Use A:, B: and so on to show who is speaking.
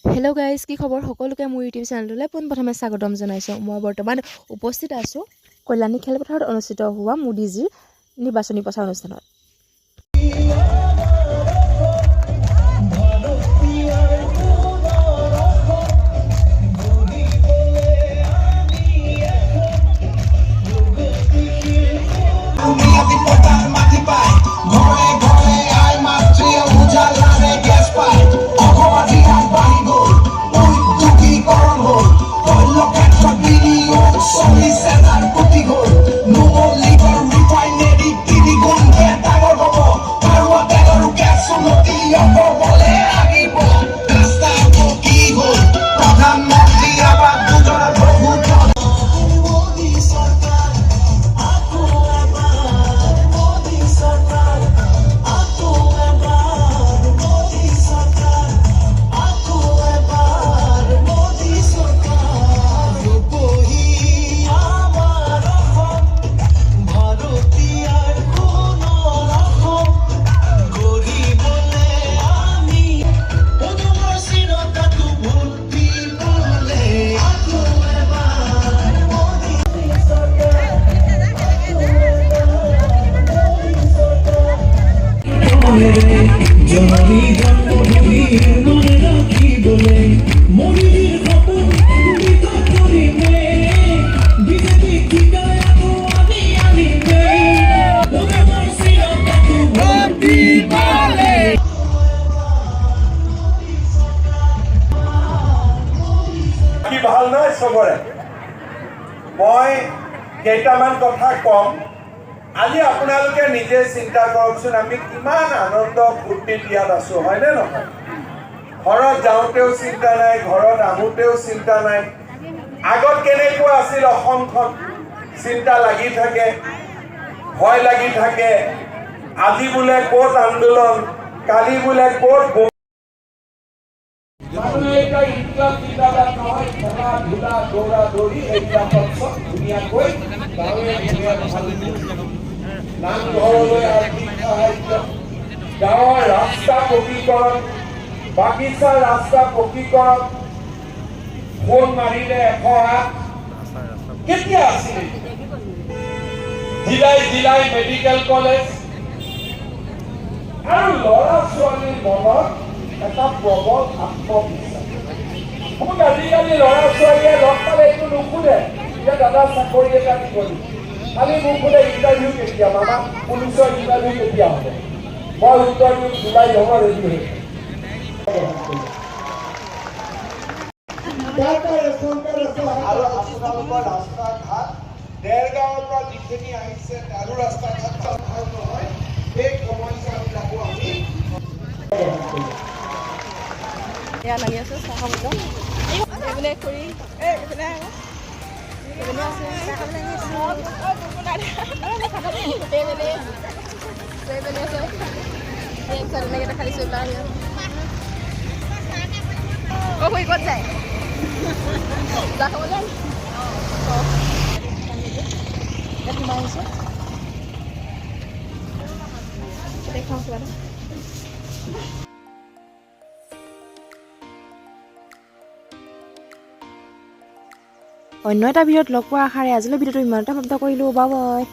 A: Hello' guys, কি খবৰ? সকলোকে মোৰ ইউটিউব চেনেলটোলৈ পোনপ্ৰথমে স্বাগতম জনাইছোঁ। মই বৰ্তমান উপস্থিত আছোঁ কল্যাণী খেলপথাৰত অনুষ্ঠিত হোৱা মোদীজীৰ নিৰ্বাচনী প্ৰচাৰ অনুষ্ঠানত।
B: ভাল নহয় চবৰে। মই কেইটামান কথা কম। আজি আপোনালোকে নিজে চিন্তা কৰকচোন, আমি কিমান আনন্দ ফূৰ্তি দিয়াত আছো, হয়নে নহয়? ঘৰত যাওঁতেও চিন্তা নাই, ঘৰত আহোঁতেও চিন্তা নাই। আগত কেনেকুৱা আছিল অসমখন? চিন্তা লাগি থাকে, ভয় লাগি থাকে। আজি বোলে ক'ত আন্দোলন, কালি বোলে ক'ত নামঘৰলৈ আৰ্থিক সাহায্য, গাঁৱৰ ৰাস্তা পকীকৰণ, বাগিচাৰ ৰাস্তা পকীকৰণ, ফোন মাৰিলে 108 কেতিয়া আছিল? জিলাই জিলাই মেডিকেল কলেজ আৰু ল'ৰা ছোৱালীৰ মনত এটা প্ৰবল আত্মবিশ্বাস। আজিকালি ল'ৰা ছোৱালীয়ে লগ পালে এইটো নুসুধে যে দাদা চাকৰি এটা কি কৰিম, খালি মোক বোলে ইণ্টাৰভিউ কেতিয়া, মামা পুলিচৰ ইণ্টাৰভিউ কেতিয়া হ'ব? মই উত্তৰ দিম জুলাই হ'ব, ৰেডি হৈ। আৰু আপোনালোকৰ ৰাস্তা ঘাট দেৰগাঁৱৰ পৰা যিখিনি আহিছে তাৰো ৰাস্তা ঘাট ভাল নহয়। সেই সমস্যাবিলাকো আমি
A: লাগি আছো চাহ খাবলৈ। এইফালে খুৰী, এইফালে ক'ত যায়? চাহ খাবলৈ কিমান আহিছে দেখাওঁ কিবা। অন্য এটা ভিডিঅ'ত লগ পোৱাৰ আশাৰে আজিলৈ ভিডিঅ'টো ইমানতে সমাপ্ত কৰিলোঁ। Bye bye.